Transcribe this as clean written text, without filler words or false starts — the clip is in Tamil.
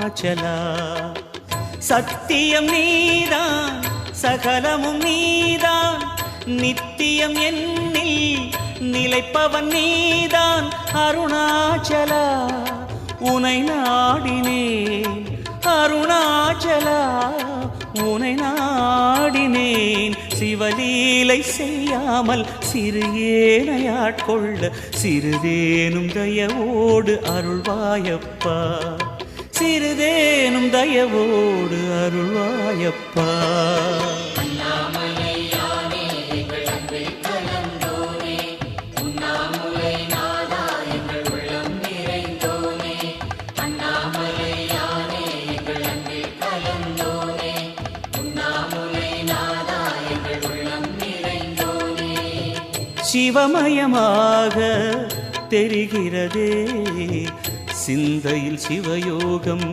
அருணாச்சலா. சத்தியம் நீதான் சகலமும் நீதான் நித்தியம் என்னில் நிலைப்பவன் நீதான் அருணாச்சலா. உனை நாடினேன் அருணாச்சலா, உனை நாடினேன். சிவலீலை செய்யாமல் சிறு ஏனையாட்கொள்ள சிறிதேனும் தயவோடு அருள்வாயப்பா, சிறிதேனும் தயவோடு அருள்வாயப்பா. சிவமயமாக தெரிகிறதே சிந்தையில் சிவயோகம்.